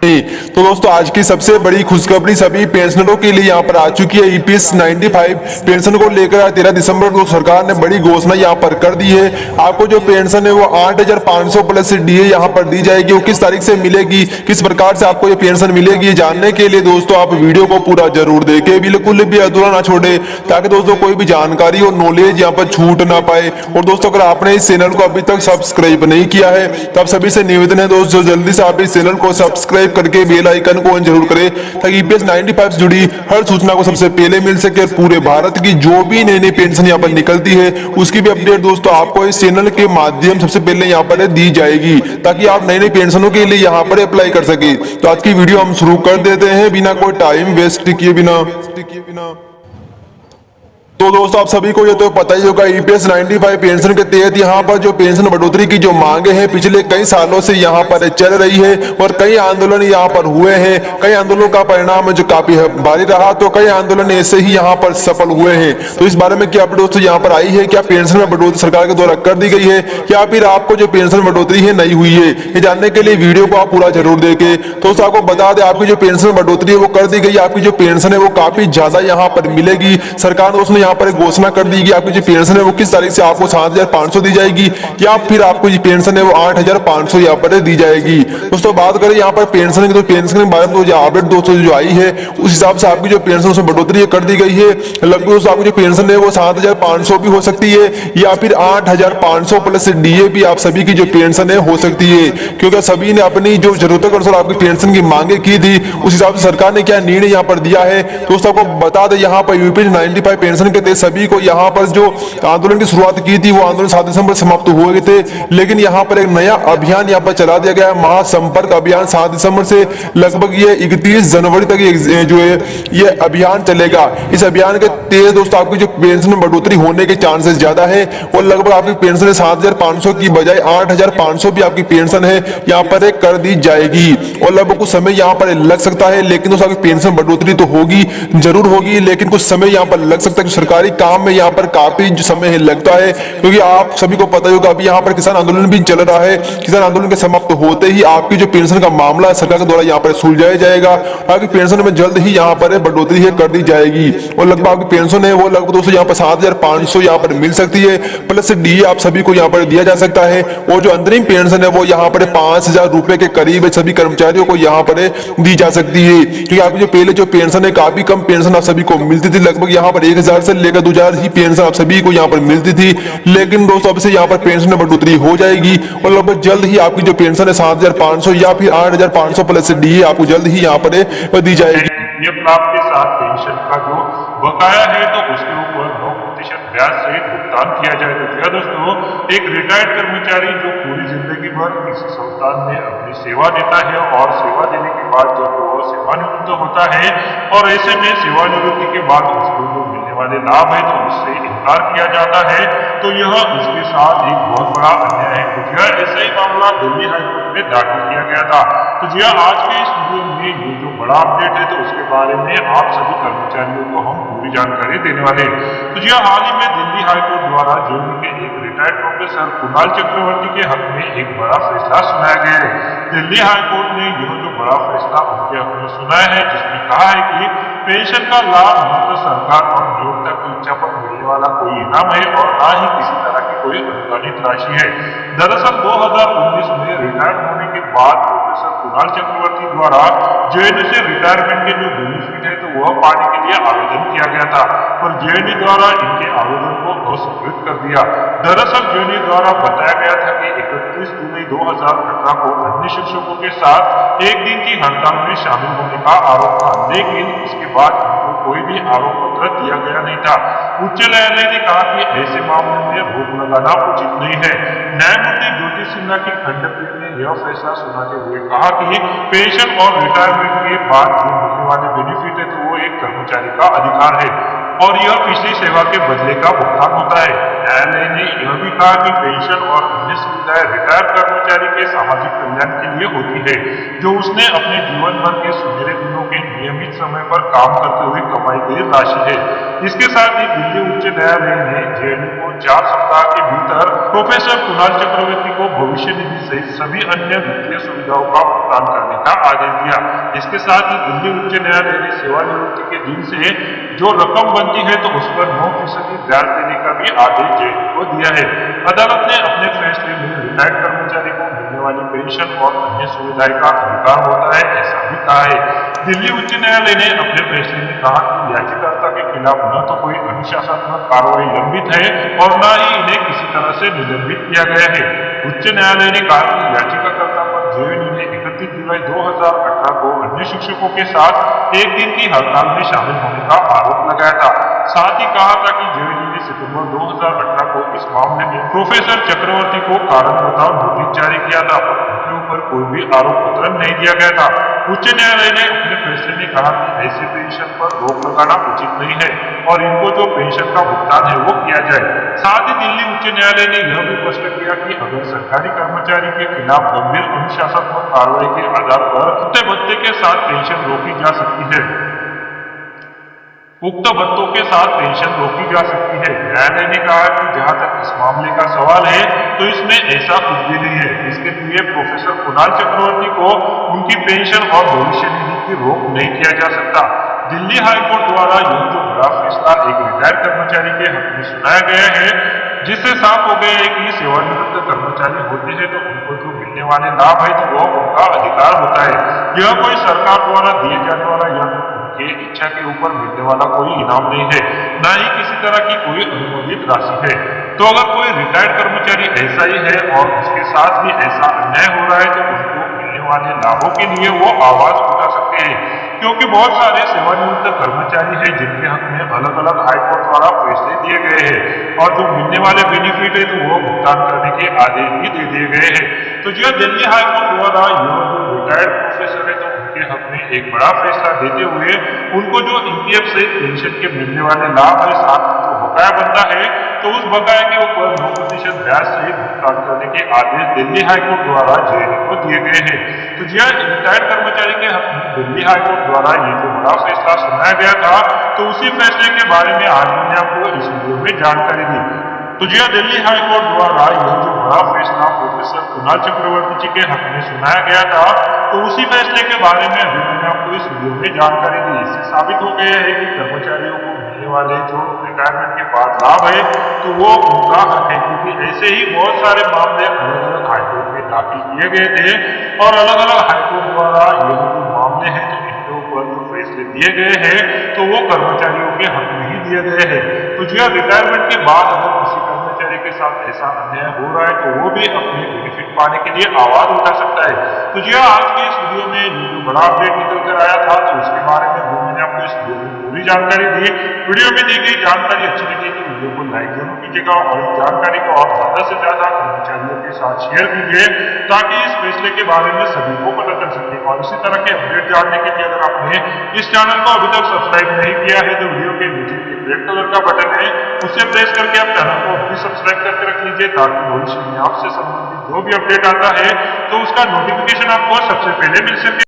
तो दोस्तों आज की सबसे बड़ी खुशखबरी सभी पेंशनरों के लिए यहाँ पर आ चुकी है। ईपीएस 95 पेंशन को लेकर 13 दिसंबर को सरकार ने बड़ी घोषणा यहाँ पर कर दी है। आपको जो पेंशन है वो 8,500 प्लस डीए यहाँ पर दी जाएगी। वो किस तारीख से मिलेगी, किस प्रकार से आपको ये पेंशन मिलेगी, जानने के लिए दोस्तों आप वीडियो को पूरा जरूर देखें, बिल्कुल भी अधूरा ना छोड़े, ताकि दोस्तों कोई भी जानकारी और नॉलेज यहाँ पर छूट ना पाए। और दोस्तों अगर आपने इस चैनल को अभी तक सब्सक्राइब नहीं किया है तो आप सभी से निवेदन है दोस्तों जल्दी से आप इस चैनल को सब्सक्राइब करके बेल आइकन को ऑन जरूर करें, ताकि ईपीएस 95 से जुड़ी हर सूचना को सबसे पहले मिल सके। और पूरे भारत की जो भी नई नई पेंशन यहाँ पर निकलती है उसकी भी अपडेट दोस्तों आपको इस चैनल के माध्यम सबसे पहले यहाँ पर दी जाएगी, ताकि आप नई नई पेंशनों के लिए यहाँ पर अप्लाई कर सके। तो आज की वीडियो हम शुरू कर देते हैं बिना कोई टाइम वेस्ट किए बिना। तो दोस्तों आप सभी को ये तो पता ही होगा, ईपीएस 95 पेंशन के तहत यहाँ पर जो पेंशन बढ़ोतरी की जो मांगे हैं पिछले कई सालों से यहाँ पर चल रही है और कई आंदोलन यहाँ पर हुए हैं। कई आंदोलनों का परिणाम जो काफी भारी रहा, तो कई आंदोलन ऐसे ही यहाँ पर सफल हुए हैं। तो इस बारे में क्या अपडेट दोस्तों यहाँ पर आई है, क्या पेंशन में बढ़ोतरी सरकार के द्वारा कर दी गई है या फिर आपको जो पेंशन बढ़ोतरी है नहीं हुई है, ये जानने के लिए वीडियो को आप पूरा जरूर देखें। तो दोस्तों आपको बता दें आपकी जो पेंशन बढ़ोतरी है वो कर दी गई। आपकी जो पेंशन है वो काफी ज्यादा यहाँ पर मिलेगी। सरकार ने उसने यहाँ पर घोषणा कर दी कि आपकी जो पेंशन है वो किस तारीख से आपको 7,500 दी जाएगी या फिर आपको जो पेंशन है वो 8,500 यहाँ पर दी जाएगी। दोस्तों बात करें यहाँ पर पेंशन की, तो पेंशन के बारे में जो अपडेट दोस्तों जो आई है उस हिसाब से आपकी जो पेंशन उसमें बढ़ोतरी कर दी गई है। लगभग दोस्तों आपकी जो पेंशन है वो 7,500 भी हो सकती है या फिर 8,500 प्लस डीए भी आप सभी की जो पेंशन है हो सकती है, क्योंकि सभी ने अपनी जो जरूरतों के अनुसार आपकी पेंशन की मांगे की थी। उस हिसाब से सरकार ने क्या निर्णय यहाँ पर दिया है दोस्तों आपको बता दें। यहाँ पर यूपीएस 95 पेंशन के तहत सभी को यहाँ पर जो आंदोलन की शुरुआत की थी वो आंदोलन 7 दिसंबर समाप्त हो गए थे, लेकिन यहाँ पर एक नया अभियान यहाँ पर चला दिया गया है, महासंपर्क अभियान। 7 दिसंबर से लगभग ये 31 जनवरी तक जो है ये अभियान चलेगा। इस अभियान के तहत दोस्तों आपकी जो पेंशन में बढ़ोतरी होने के चांसेस ज्यादा है और लगभग आपकी पेंशन 7,500 की बजाय 8,500 भी आपकी पेंशन है यहाँ पर कर दी जाएगी। और लगभग कुछ समय यहाँ पर लग सकता है, लेकिन दोस्तों आपकी पेंशन बढ़ोतरी तो होगी, जरूर होगी, लेकिन कुछ समय यहाँ पर लग सकता है। सरकारी काम में यहाँ पर काफी जो समय लगता है, क्योंकि आप सभी को पता होगा अभी यहाँ पर किसान आंदोलन भी चल रहा है। किसान आंदोलन के समाप्त होते ही आपकी जो पेंशन का मामला सरकार के द्वारा यहाँ पर सुलझाया जाएगा। आपकी पेंशन में जल्द ही यहाँ पर बढ़ोतरी है कर दी जाएगी और लगभग आपकी पेंशन है वो लगभग दोस्तों यहाँ पर 7,500 यहाँ पर मिल सकती है, प्लस डीए आप सभी को यहाँ पर दिया जा सकता है। और जो अंतरिम पेंशन है वो यहाँ पर 5,000 रुपए के करीब सभी कर्मचारियों को यहाँ पर दी जा सकती है, क्योंकि आपकी जो पहले जो पेंशन है काफी कम पेंशन आप सभी को मिलती थी। लगभग यहाँ पर 1,000 से लेकर 2,000 ही पेंशन आप सभी को यहाँ पर मिलती थी, लेकिन दोस्तों अब से यहाँ पर पेंशन में बढ़ोतरी हो जाएगी और लगभग जल्द ही आपकी जो पेंशन है 7,500 या फिर 8,500 प्लस डीए आपको जल्द ही यहाँ पर दी जाएगी। लाभ के साथ पेंशन का जो बकाया है तो उसके ऊपर 9% ब्याज सहित भुगतान किया जाए। तो क्या दोस्तों, एक रिटायर्ड कर्मचारी जो पूरी जिंदगी भर किसी संस्थान में अपनी सेवा देता है और सेवा देने के बाद जब वो सेवानिवृत्त होता है और ऐसे में सेवानिवृत्ति के बाद उसको जो मिलने वाले लाभ है तो उससे इनकार किया जाता है, तो यह उसके साथ एक बहुत बड़ा अन्याय है। तो यह ऐसा ही मामला दिल्ली हाईकोर्ट में दाखिल किया गया था। तो जी आज के इस वीडियो में ये जो बड़ा अपडेट है तो उसके बारे में आप सभी कर्मचारियों को हम पूरी जानकारी देने वाले हैं। तो जी हाल ही में दिल्ली हाईकोर्ट द्वारा जेएनयू के एक रिटायर्ड प्रोफेसर कुणाल चक्रवर्ती के हक में एक बड़ा फैसला सुनाया गया है। दिल्ली हाईकोर्ट ने यह जो बड़ा फैसला उनके हक में सुनाया है, जिसमें कहा है कि पेंशन का लाभ न तो सरकार और नियोक्ता की इच्छा पर मिलने वाला कोई इनाम है और न ही किसी तरह की कोई अनुदानित राशि है। दरअसल 2019 में रिटायर्ड होने के बाद प्रोफेसर कुणाल चक्रवर्ती द्वारा जेएनयू से रिटायरमेंट के जो बेनिफिट है तो वह पाने के लिए आवेदन किया गया था, पर जेएनयू द्वारा इनके आवेदन को अस्वीकृत कर दिया। दरअसल जेएनयू द्वारा बताया गया था कि 31 जुलाई 2018 को अन्य शिक्षकों के साथ एक दिन की हड़ताल में शामिल होने का आरोप था, लेकिन इसके बाद इनको कोई भी आरोप पत्र दिया गया नहीं था। उच्च न्यायालय ने कहा कि ऐसे मामले में रोक लगाना उचित नहीं है। न्यायमूर्ति ज्योति सिन्हा की खंडपीठ ने यह फैसला सुनाते हुए कहा कि पेंशन और रिटायरमेंट के बाद जो मिलने वाले बेनिफिट है तो वो एक कर्मचारी का अधिकार है और यह पिछली सेवा के बदले का भुगतान होता है। न्यायालय ने यह भी कहा कि पेंशन और अन्य सुविधाएं रिटायर्ड कर्मचारी के सामाजिक कल्याण के लिए होती है, जो उसने अपने जीवन भर के सुनहरे दिनों के नियमित समय पर काम करते हुए कमाई गई राशि है। इसके साथ ही दिल्ली उच्च न्यायालय ने जेएनयू को 4 सप्ताह के भीतर प्रोफेसर कुणाल चक्रवर्ती को भविष्य निधि सहित सभी अन्य वित्तीय सुविधाओं का भुगतान करने का आदेश दिया। इसके साथ ही दिल्ली उच्च न्यायालय ने सेवानिवृत्ति के दिन से जो रकम बनती है तो उस पर 9% ब्याज देने का भी आदेश जेटली को दिया है। अदालत ने अपने फैसले में रिटायर्ड कर्मचारी को मिलने वाली पेंशन और अन्य सुविधाएं का अधिकार होता है ऐसा भी कहा है। दिल्ली उच्च न्यायालय ने अपने फैसले में कहा कि याचिकाकर्ता के खिलाफ न तो कोई अनुशासनात्मक कार्रवाई लंबित है और न ही इन्हें किसी तरह से निलंबित किया गया है। उच्च न्यायालय ने कहा कि याचिकाकर्ता पर जेएनयू ने 31 जुलाई 2018 को अन्य शिक्षकों के साथ एक दिन की हड़ताल में शामिल होने का आरोप लगाया था। साथ ही कहा था कि जेएनयू ने सितंबर 2018 को इस मामले में प्रोफेसर चक्रवर्ती को कारण बताओ नोटिस जारी किया था और उनके ऊपर कोई भी आरोप पत्र नहीं दिया गया था। उच्च न्यायालय ने अपने फैसले में कहा कि ऐसे पेंशन पर रोक लगाना उचित नहीं है और इनको जो पेंशन का भुगतान है वो किया जाए। साथ ही दिल्ली उच्च न्यायालय ने यह भी स्पष्ट किया कि अगर सरकारी कर्मचारी के खिलाफ गंभीर अनुशासनात्मक कार्रवाई के आधार पर उक्त भत्ते के साथ पेंशन रोकी जा सकती है उक्त भत्तों के साथ पेंशन रोकी जा सकती है। न्यायालय ने कहा कि जहां तक इस मामले का सवाल है तो इसमें ऐसा कुछ भी नहीं है। इसके लिए प्रोफेसर कुणाल चक्रवर्ती को उनकी पेंशन और भविष्य निधि की रोक नहीं किया जा सकता। दिल्ली हाईकोर्ट द्वारा यह जो बड़ा फैसला एक रिटायर्ड कर्मचारी के हक में सुनाया गया है, जिससे साफ हो गया है कि सेवानिवृत्त कर्मचारी होते हैं तो उनको जो मिलने वाले लाभ है तो वह उनका अधिकार होता है। यह कोई सरकार द्वारा दिए जाने वाला या उनके इच्छा के ऊपर मिलने वाला कोई इनाम नहीं है, न ही किसी तरह की कोई अनुमोदित राशि है। तो अगर कोई रिटायर्ड कर्मचारी ऐसा ही है और उसके साथ भी ऐसा अन्याय हो रहा है तो उनको मिलने वाले लाभों के लिए वो आवाज उठा सकते हैं, क्योंकि बहुत सारे सेवानिवृत्त कर्मचारी हैं जिनके हक में अलग अलग हाईकोर्ट द्वारा फैसले दिए गए हैं और जो मिलने वाले बेनिफिट है तो वो भुगतान करने के आदेश भी दे दिए गए हैं। तो जो दिल्ली हाईकोर्ट द्वारा यह जो रिटायर्ड प्रोफेसर है तो उनके हक में एक बड़ा फैसला देते हुए उनको जो ईपीएफ से पेंशन के मिलने वाले लाभ है, साथ जो बकाया बनता है तो उस बकाया के ऊपर 9% ब्याज से भुगतान करने के आदेश दिल्ली हाईकोर्ट द्वारा जेएनयू को दिए गए हैं। तो जी रिटायर्ड कर्मचारी के हक में दिल्ली हाईकोर्ट द्वारा ये जो बड़ा फैसला सुनाया गया था तो उसी फैसले के बारे में आज मैंने आपको इस वीडियो में जानकारी दी। तो जी दिल्ली हाईकोर्ट द्वारा यह जो बड़ा फैसला प्रोफेसर कुणाल चक्रवर्ती जी के हक में सुनाया गया था तो उसी फैसले के बारे में अभी मैंने आपको इस वीडियो में जानकारी दी। इससे साबित हो गया है कि कर्मचारियों को मिलने वाले जो रिटायरमेंट के बाद लाभ है तो वो उनका हक है, क्योंकि ऐसे ही बहुत सारे मामले अलग अलग हाईकोर्ट में दाखिल किए गए थे और अलग अलग हाईकोर्ट द्वारा ये जो मामले हैं तो इनके ऊपर जो फैसले दिए गए हैं तो वो कर्मचारियों के हक में ही दिए गए हैं। तो जो रिटायरमेंट के बाद अगर किसी कर्मचारी के साथ ऐसा अन्याय हो रहा है तो वो भी अपने बेनिफिट पाने के लिए आवाज उठा सकता है। तो जी आज के इस वीडियो में जो बड़ा अपडेट निकल कर आया था तो उसके बारे में मैंने आपको इस वीडियो में पूरी जानकारी दी। वीडियो में दी गई जानकारी अच्छी लगी तो वीडियो को लाइक जरूर कीजिएगा और इस जानकारी को आप ज्यादा से ज्यादा कर्मचारियों के साथ शेयर कीजिए ताकि इस फैसले के बारे में सभी को पता चल सके। और इसी तरह के अपडेट जानने के लिए अगर आपने इस चैनल को अभी तक सब्सक्राइब नहीं किया है तो वीडियो के नीचे रेड कलर का बटन है उसे प्रेस करके आप चैनल को भी सब्सक्राइब करके रख लीजिए ताकि भविष्य में आपसे संबंधित जो भी अपडेट आता है तो उसका नोटिफिकेशन आपको सबसे पहले मिल सके।